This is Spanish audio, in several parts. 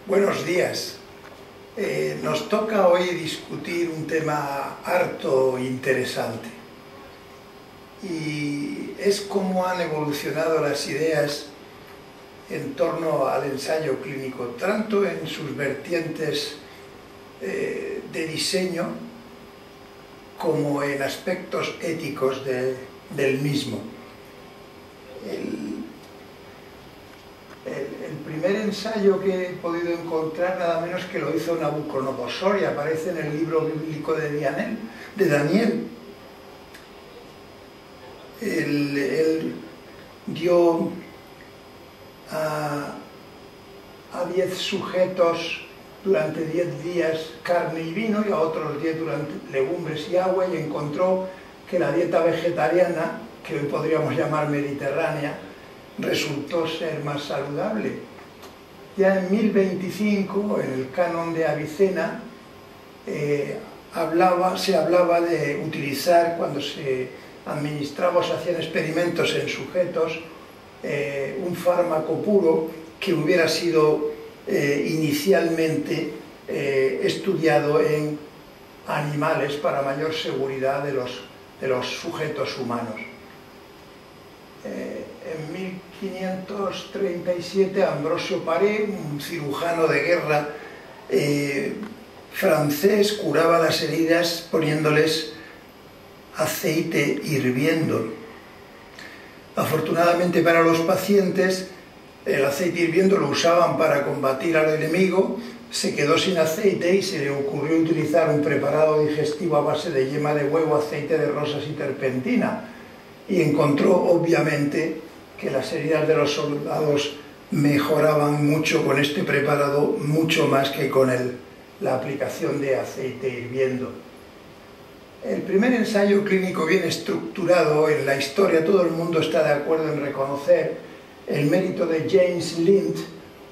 Buenos días. Nos toca hoy discutir un tema harto interesante y es cómo han evolucionado las ideas en torno al ensayo clínico, tanto en sus vertientes de diseño como en aspectos éticos del mismo. El primer ensayo que he podido encontrar nada menos que lo hizo Nabucodonosor y aparece en el libro bíblico de Daniel. Él dio a 10 sujetos durante 10 días carne y vino y a otros 10 durante legumbres y agua, y encontró que la dieta vegetariana, que hoy podríamos llamar mediterránea, resultó ser más saludable. Ya en 1025, en el canon de Avicena, se hablaba de utilizar, cuando se administraba o se hacían experimentos en sujetos, un fármaco puro que hubiera sido inicialmente estudiado en animales para mayor seguridad de los sujetos humanos. En 1537 Ambrosio Paré, un cirujano de guerra francés, curaba las heridas poniéndoles aceite hirviendo. Afortunadamente para los pacientes, el aceite hirviendo lo usaban para combatir al enemigo. Se quedó sin aceite y se le ocurrió utilizar un preparado digestivo a base de yema de huevo, aceite de rosas y terpentina, y encontró obviamente que las heridas de los soldados mejoraban mucho con este preparado, mucho más que con la aplicación de aceite hirviendo. El primer ensayo clínico bien estructurado en la historia, todo el mundo está de acuerdo en reconocer el mérito de James Lind,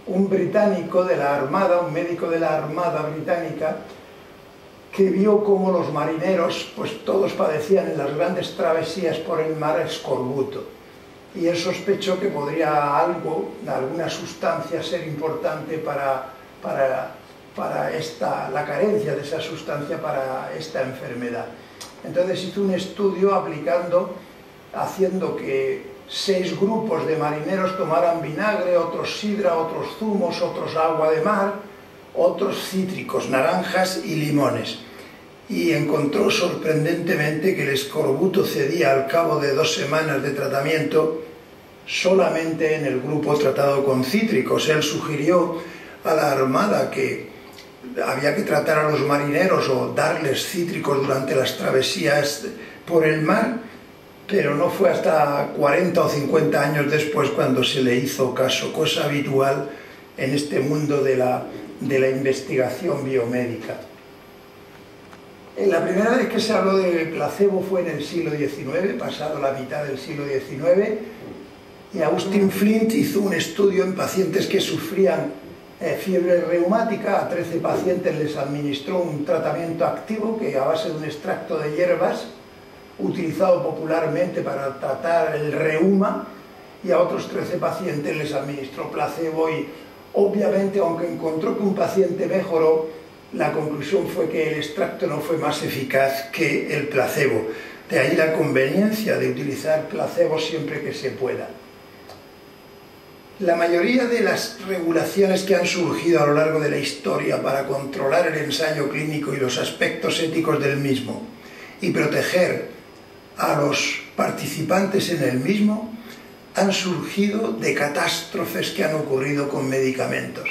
un británico de la Armada, un médico de la Armada británica, que vio cómo los marineros, pues todos padecían en las grandes travesías por el mar escorbuto. Y él sospechó que podría alguna sustancia ser importante para la carencia de esa sustancia para esta enfermedad. Entonces hizo un estudio haciendo que 6 grupos de marineros tomaran vinagre, otros sidra, otros zumos, otros agua de mar, otros cítricos, naranjas y limones. Y encontró sorprendentemente que el escorbuto cedía al cabo de 2 semanas de tratamiento solamente en el grupo tratado con cítricos. Él sugirió a la Armada que había que tratar a los marineros o darles cítricos durante las travesías por el mar, pero no fue hasta 40 o 50 años después cuando se le hizo caso, cosa habitual en este mundo de la investigación biomédica. La primera vez que se habló de placebo fue en el siglo XIX, pasado la mitad del siglo XIX, y Austin Flint hizo un estudio en pacientes que sufrían fiebre reumática. A 13 pacientes les administró un tratamiento activo que, a base de un extracto de hierbas utilizado popularmente para tratar el reuma, y a otros 13 pacientes les administró placebo, y obviamente, aunque encontró que un paciente mejoró, la conclusión fue que el extracto no fue más eficaz que el placebo. De ahí la conveniencia de utilizar placebo siempre que se pueda. La mayoría de las regulaciones que han surgido a lo largo de la historia para controlar el ensayo clínico y los aspectos éticos del mismo y proteger a los participantes en el mismo han surgido de catástrofes que han ocurrido con medicamentos.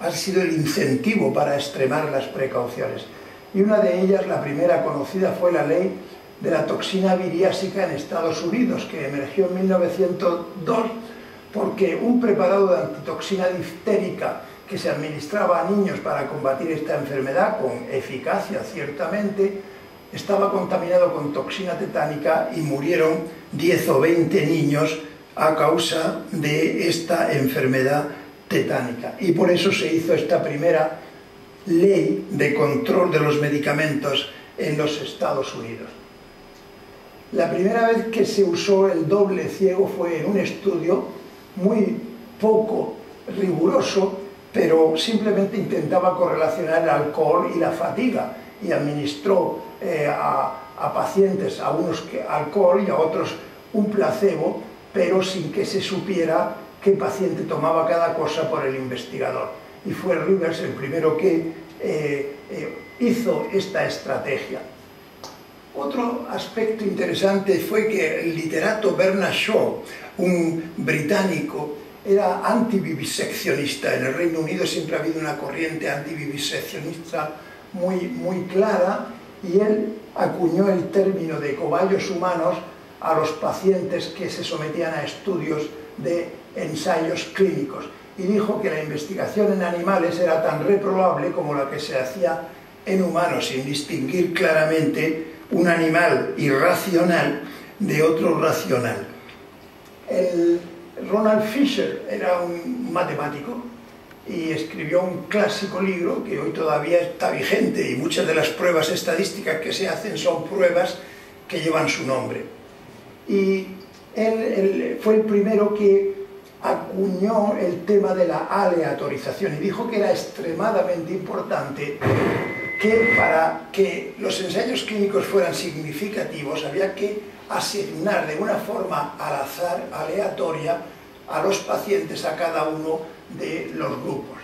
Ha sido el incentivo para extremar las precauciones. Y una de ellas, la primera conocida, fue la ley de la toxina viriásica en Estados Unidos, que emergió en 1902 porque un preparado de antitoxina diftérica que se administraba a niños para combatir esta enfermedad, con eficacia ciertamente, estaba contaminado con toxina tetánica y murieron 10 o 20 niños a causa de esta enfermedad tetánica. Y por eso se hizo esta primera ley de control de los medicamentos en los Estados Unidos. La primera vez que se usó el doble ciego fue en un estudio muy poco riguroso pero simplemente intentaba correlacionar el alcohol y la fatiga y administró a pacientes, a unos alcohol y a otros un placebo, pero sin que se supiera qué paciente tomaba cada cosa por el investigador. Y fue Rivers el primero que hizo esta estrategia. Otro aspecto interesante fue que el literato Bernard Shaw, un británico, era antiviviseccionista. En el Reino Unido siempre ha habido una corriente antiviviseccionista muy clara, y él acuñó el término de cobayos humanos a los pacientes que se sometían a estudios de ensayos clínicos, y dijo que la investigación en animales era tan reprobable como la que se hacía en humanos, sin distinguir claramente un animal irracional de otro racional. Ronald Fisher era un matemático y escribió un clásico libro que hoy todavía está vigente, y muchas de las pruebas estadísticas que se hacen son pruebas que llevan su nombre. Y él fue el primero que acuñó el tema de la aleatorización y dijo que era extremadamente importante que para que los ensayos clínicos fueran significativos había que asignar de una forma al azar, aleatoria, a los pacientes a cada uno de los grupos.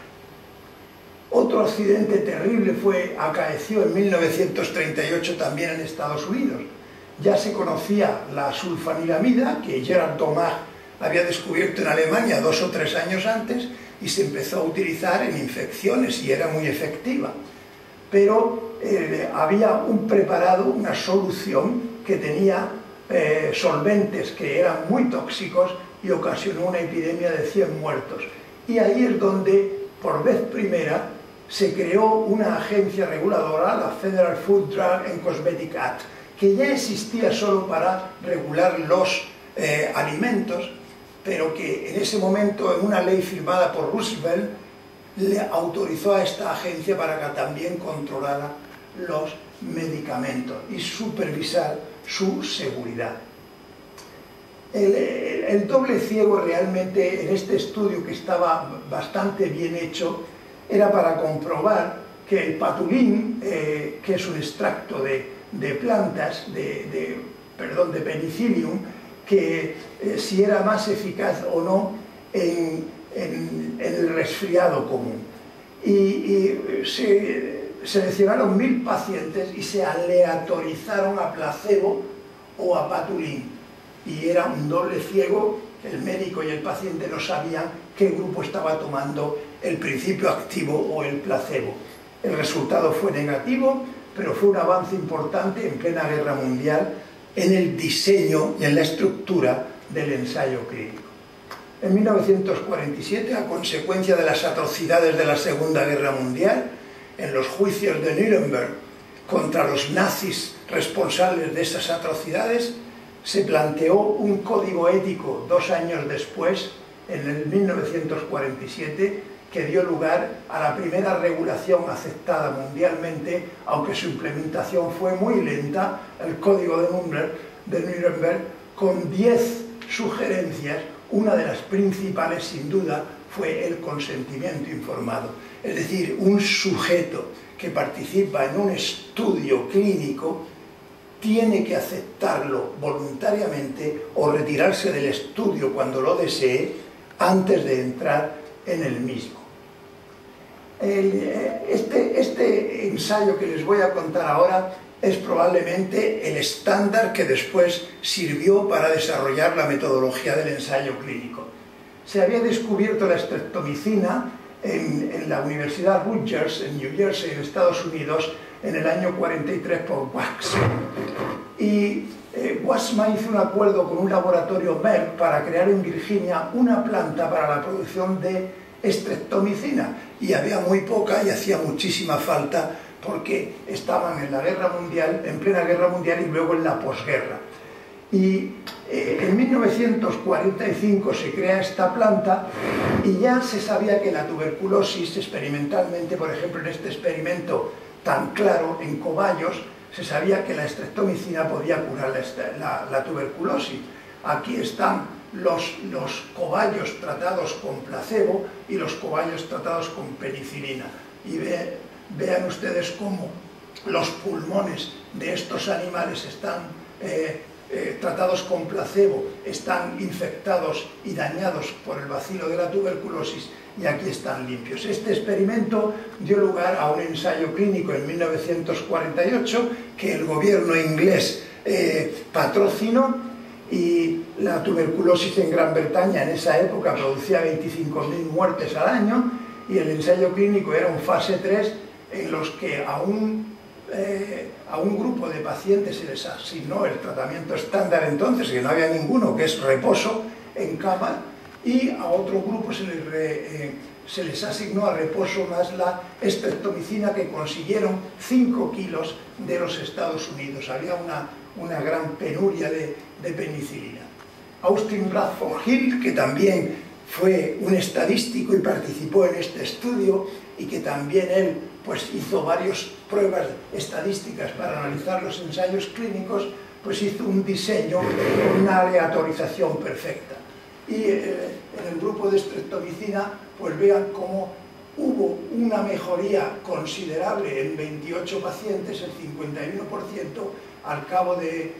Otro accidente terrible acaeció en 1938 también en Estados Unidos. Ya se conocía la sulfanilamida, que Gerard Thomas había descubierto en Alemania 2 o 3 años antes, y se empezó a utilizar en infecciones y era muy efectiva. Pero había un preparado, una solución que tenía solventes que eran muy tóxicos y ocasionó una epidemia de 100 muertos. Y ahí es donde, por vez primera, se creó una agencia reguladora, la Federal Food, Drug and Cosmetic Act, que ya existía solo para regular los alimentos, pero que en ese momento, en una ley firmada por Roosevelt, le autorizó a esta agencia para que también controlara los medicamentos y supervisar su seguridad. El doble ciego realmente en este estudio, que estaba bastante bien hecho, era para comprobar que el patulín, que es un extracto de plantas, de penicillium, que si era más eficaz o no en el resfriado común. Y se seleccionaron 1000 pacientes y se aleatorizaron a placebo o a patulín. Y era un doble ciego, el médico y el paciente no sabían qué grupo estaba tomando el principio activo o el placebo. El resultado fue negativo, pero fue un avance importante en plena guerra mundial en el diseño y en la estructura del ensayo clínico. En 1947, a consecuencia de las atrocidades de la Segunda Guerra Mundial, en los juicios de Nuremberg contra los nazis responsables de esas atrocidades, se planteó un código ético 2 años después, en el 1947, que dio lugar a la primera regulación aceptada mundialmente, aunque su implementación fue muy lenta, el código de Nuremberg, con 10 sugerencias. Una de las principales, sin duda, fue el consentimiento informado. Es decir, un sujeto que participa en un estudio clínico tiene que aceptarlo voluntariamente o retirarse del estudio cuando lo desee antes de entrar en el mismo. Este ensayo que les voy a contar ahora es probablemente el estándar que después sirvió para desarrollar la metodología del ensayo clínico. Se había descubierto la estreptomicina en la Universidad Rutgers, en New Jersey, en Estados Unidos, en el año 43 por Waxman. Y Waxman hizo un acuerdo con un laboratorio Merck para crear en Virginia una planta para la producción de estreptomicina, y había muy poca y hacía muchísima falta porque estaban en la guerra mundial, en plena guerra mundial, y luego en la posguerra. Y en 1945 se crea esta planta y ya se sabía que la tuberculosis, experimentalmente, por ejemplo en este experimento tan claro en cobayos, se sabía que la estreptomicina podía curar la tuberculosis. Aquí están los cobayos tratados con placebo y los cobayos tratados con penicilina. Y vean ustedes cómo los pulmones de estos animales están tratados con placebo, están infectados y dañados por el bacilo de la tuberculosis, y aquí están limpios. Este experimento dio lugar a un ensayo clínico en 1948 que el gobierno inglés patrocinó, y la tuberculosis en Gran Bretaña en esa época producía 25.000 muertes al año, y el ensayo clínico era un fase 3 en los que a un grupo de pacientes se les asignó el tratamiento estándar entonces, que no había ninguno, que es reposo en cama, y a otro grupo se les asignó a reposo más la estreptomicina, que consiguieron 5 kilos de los Estados Unidos. Había una gran penuria de penicilina. Austin Bradford Hill, que también fue un estadístico y participó en este estudio, y que también él pues hizo varias pruebas estadísticas para analizar los ensayos clínicos, pues hizo un diseño con una aleatorización perfecta. Y en el grupo de estreptomicina, pues vean cómo hubo una mejoría considerable en 28 pacientes, el 51%, al cabo de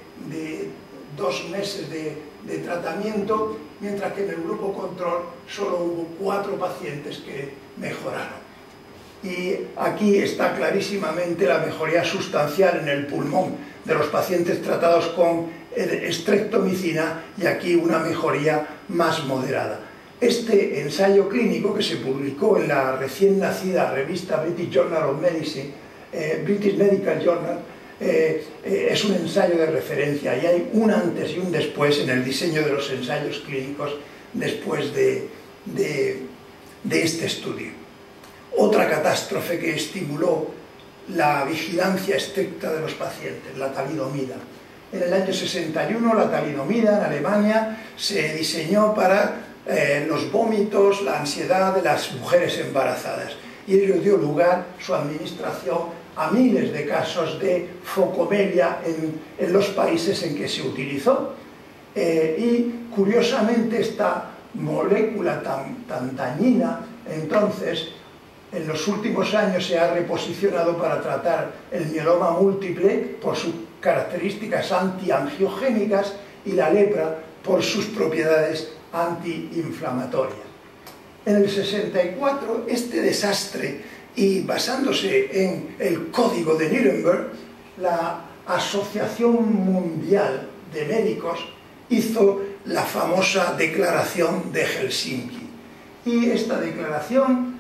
2 meses de tratamiento, mientras que en el grupo control solo hubo 4 pacientes que mejoraron. Y aquí está clarísimamente la mejoría sustancial en el pulmón de los pacientes tratados con estreptomicina, y aquí una mejoría más moderada. Este ensayo clínico, que se publicó en la recién nacida revista British Journal of Medicine, British Medical Journal, es un ensayo de referencia, y hay un antes y un después en el diseño de los ensayos clínicos después de este estudio. Otra catástrofe que estimuló la vigilancia estricta de los pacientes, la talidomida. En el año 61 la talidomida en Alemania se diseñó para los vómitos, la ansiedad de las mujeres embarazadas, y ello dio lugar, su administración, a miles de casos de focomelia en los países en que se utilizó. Y curiosamente esta molécula tan dañina, entonces, en los últimos años se ha reposicionado para tratar el mieloma múltiple por sus características antiangiogénicas, y la lepra por sus propiedades antiinflamatorias. En el 64, este desastre, y basándose en el Código de Nuremberg, la Asociación Mundial de Médicos hizo la famosa Declaración de Helsinki. Y esta declaración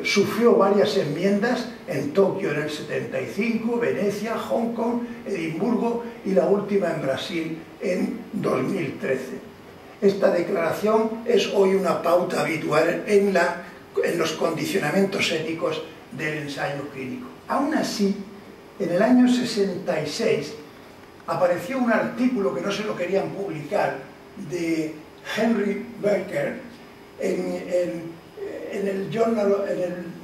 sufrió varias enmiendas en Tokio en el 75, Venecia, Hong Kong, Edimburgo y la última en Brasil en 2013. Esta declaración es hoy una pauta habitual en los condicionamientos éticos del ensayo clínico. Aún así, en el año 66 apareció un artículo que no se lo querían publicar, de Henry Becker en el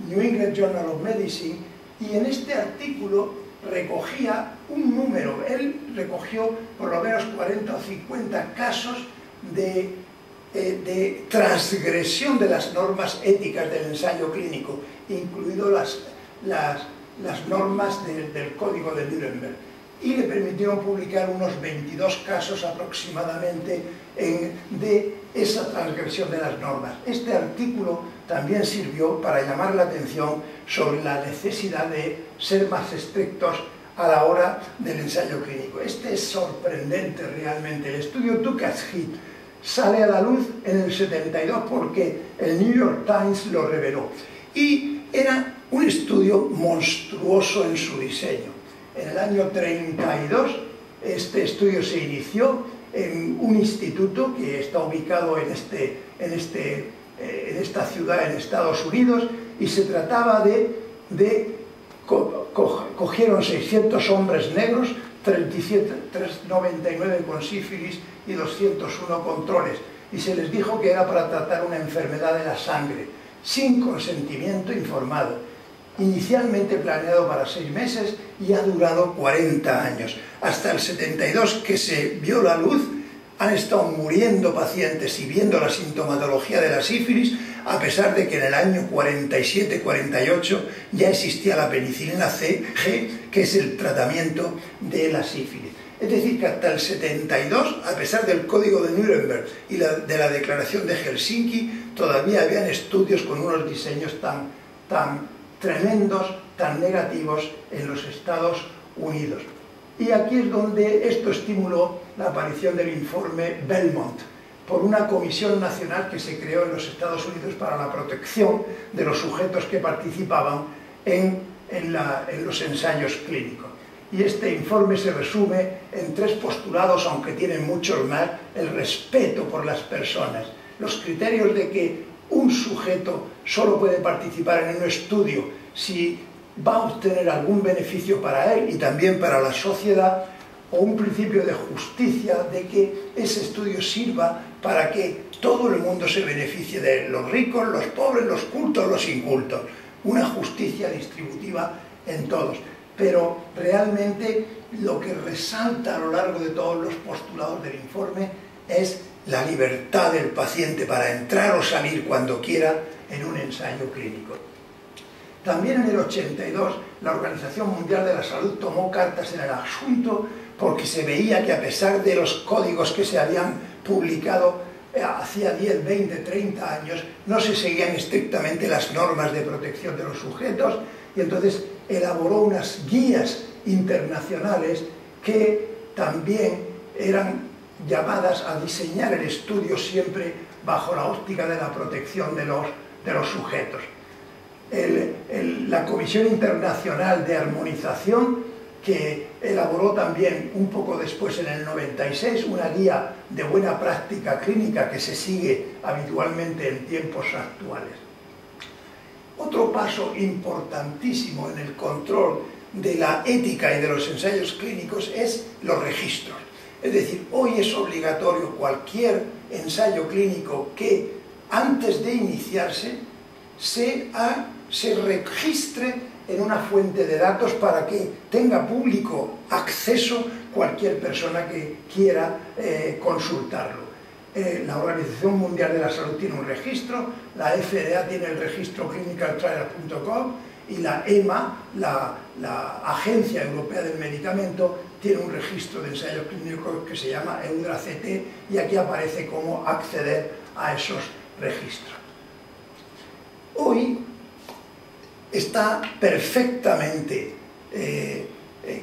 New England Journal of Medicine, y en este artículo recogía un número. Él recogió por lo menos 40 o 50 casos de transgresión de las normas éticas del ensayo clínico, incluido las normas del Código de Nuremberg, y le permitieron publicar unos 22 casos aproximadamente de esa transgresión de las normas. Este artículo también sirvió para llamar la atención sobre la necesidad de ser más estrictos a la hora del ensayo clínico. Este es sorprendente realmente. El estudio Tukas-Heath sale a la luz en el 72 porque el New York Times lo reveló. Y era un estudio monstruoso en su diseño. En el año 32 este estudio se inició en un instituto que está ubicado en esta ciudad en Estados Unidos, y se trataba cogieron 600 hombres negros, 399 con sífilis y 201 con troles, y se les dijo que era para tratar una enfermedad de la sangre, sin consentimiento informado. Inicialmente planeado para 6 meses y ha durado 40 años, hasta el 72, que se vio la luz han estado muriendo pacientes y viendo la sintomatología de la sífilis, a pesar de que en el año 47-48 ya existía la penicilina G, que es el tratamiento de la sífilis. Es decir, que hasta el 72, a pesar del Código de Nuremberg y de la Declaración de Helsinki, todavía habían estudios con unos diseños tan tremendos, tan negativos en los Estados Unidos. Y aquí es donde esto estimuló la aparición del informe Belmont, por una comisión nacional que se creó en los Estados Unidos para la protección de los sujetos que participaban en los ensayos clínicos. Y este informe se resume en 3 postulados, aunque tienen muchos más: el respeto por las personas, los criterios de que un sujeto solo puede participar en un estudio si va a obtener algún beneficio para él y también para la sociedad, o un principio de justicia, de que ese estudio sirva para que todo el mundo se beneficie de él, los ricos, los pobres, los cultos, los incultos, una justicia distributiva en todos. Pero realmente lo que resalta a lo largo de todos los postulados del informe es la libertad del paciente para entrar o salir cuando quiera en un ensayo clínico. También en el 82 la Organización Mundial de la Salud tomó cartas en el asunto, porque se veía que, a pesar de los códigos que se habían publicado hacía 10, 20, 30 años, no se seguían estrictamente las normas de protección de los sujetos, y entonces elaboró unas guías internacionales que también eran llamadas a diseñar el estudio siempre bajo la óptica de la protección de los sujetos. La Comisión Internacional de Armonización, que elaboró también un poco después, en el 96, una guía de buena práctica clínica que se sigue habitualmente en tiempos actuales. Otro paso importantísimo en el control de la ética y de los ensayos clínicos es los registros. Es decir, hoy es obligatorio cualquier ensayo clínico que antes de iniciarse se registre en una fuente de datos para que tenga público acceso cualquier persona que quiera consultarlo. La Organización Mundial de la Salud tiene un registro, la FDA tiene el registro clinicaltrials.gov y la EMA, la Agencia Europea del Medicamento, tiene un registro de ensayos clínicos que se llama EUDRA-CT, y aquí aparece cómo acceder a esos registros. Hoy está perfectamente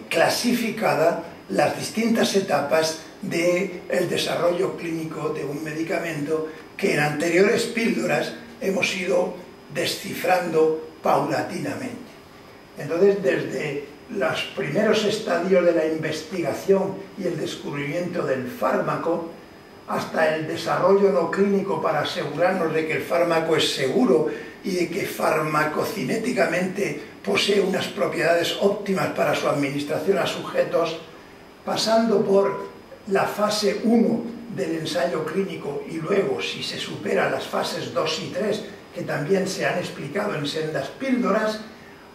clasificada las distintas etapas del desarrollo clínico de un medicamento que en anteriores píldoras hemos ido descifrando paulatinamente. Entonces, desde los primeros estadios de la investigación y el descubrimiento del fármaco, hasta el desarrollo no clínico para asegurarnos de que el fármaco es seguro y de que farmacocinéticamente posee unas propiedades óptimas para su administración a sujetos, pasando por la fase 1 del ensayo clínico y luego, si se superan las fases 2 y 3, que también se han explicado en sendas píldoras,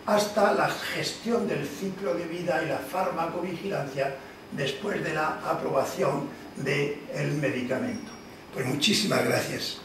hasta la gestión del ciclo de vida y la farmacovigilancia después de la aprobación del medicamento. Pues muchísimas gracias.